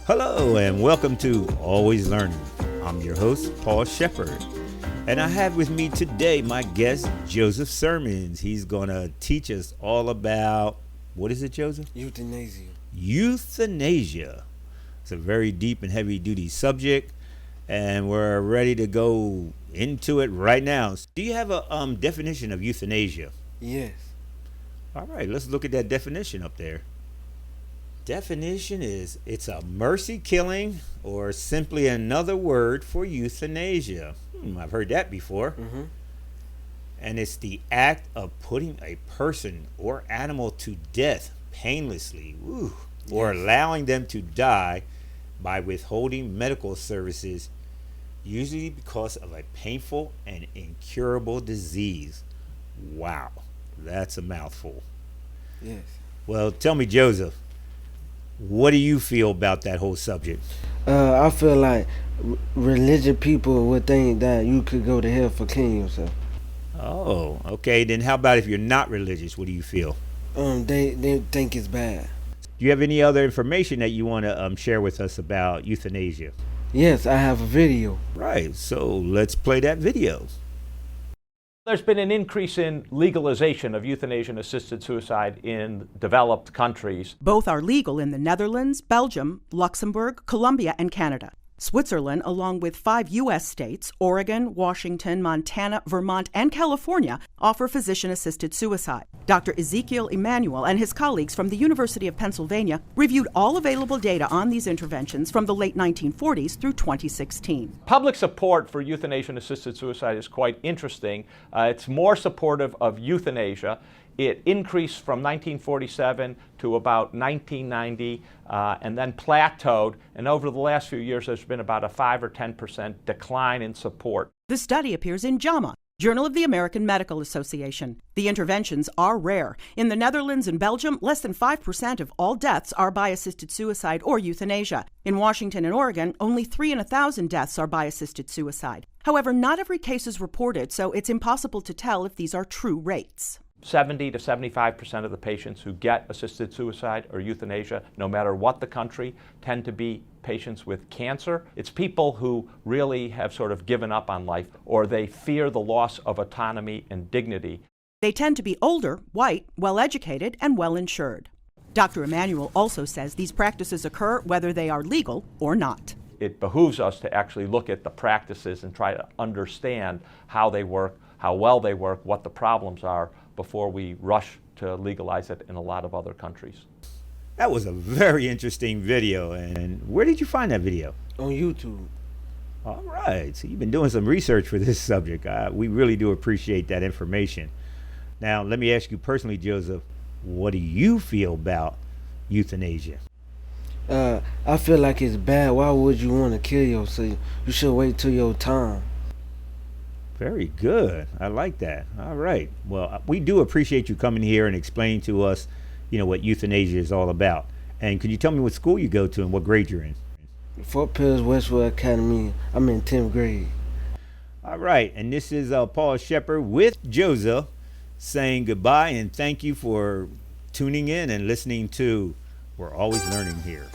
Hello and welcome to Always Learning. I'm your host, Paul Shepard. And I have with me today my guest, Joseph Sermons. He's going to teach us all about, what is it, Joseph? Euthanasia. Euthanasia. It's a very deep and heavy duty subject, and we're ready to go into it right now. Do you have a definition of euthanasia? Yes. All right, let's look at that definition up there. Definition is it's a mercy killing or simply another word for euthanasia. I've heard that before. Mm-hmm. And it's the act of putting a person or animal to death painlessly, or allowing them to die by withholding medical services, usually because of a painful and incurable disease. Wow, that's a mouthful. Yes. Well, tell me, Joseph, what do you feel about that whole subject? I feel like religious people would think that you could go to hell for killing yourself. Oh, okay. Then how about if you're not religious? What do you feel? They think it's bad. Do you have any other information that you want to share with us about euthanasia? Yes, I have a video. Right. So let's play that video. There's been an increase in legalization of euthanasia-assisted suicide in developed countries. Both are legal in the Netherlands, Belgium, Luxembourg, Colombia, and Canada. Switzerland, along with 5 U.S. states, Oregon, Washington, Montana, Vermont, and California, offer physician-assisted suicide. Dr. Ezekiel Emanuel and his colleagues from the University of Pennsylvania reviewed all available data on these interventions from the late 1940s through 2016. Public support for euthanasia-assisted suicide is quite interesting. It's more supportive of euthanasia. It increased from 1947 to about 1990 and then plateaued. And over the last few years, there's been about a 5 or 10% decline in support. The study appears in JAMA, Journal of the American Medical Association. The interventions are rare. In the Netherlands and Belgium, less than 5% of all deaths are by assisted suicide or euthanasia. In Washington and Oregon, only 3 in 1,000 deaths are by assisted suicide. However, not every case is reported, so it's impossible to tell if these are true rates. 70 to 75% of the patients who get assisted suicide or euthanasia, no matter what the country, tend to be patients with cancer. It's people who really have sort of given up on life, or they fear the loss of autonomy and dignity. They tend to be older, white, well-educated, and well-insured. Dr. Emanuel also says these practices occur whether they are legal or not. It behooves us to actually look at the practices and try to understand how they work, how well they work, what the problems are, before we rush to legalize it in a lot of other countries. That was a very interesting video. And where did you find that video? On YouTube. All right. So you've been doing some research for this subject. We really do appreciate that information. Now, let me ask you personally, Joseph, what do you feel about euthanasia? I feel like it's bad. Why would you want to kill yourself? You should wait till your time. Very good. I like that. All right. Well, we do appreciate you coming here and explaining to us, what euthanasia is all about. And could you tell me what school you go to and what grade you're in? Fort Pierce Westwood Academy. I'm in 10th grade. All right. And this is Paul Shepard with Joseph saying goodbye and thank you for tuning in and listening to We're Always Learning here.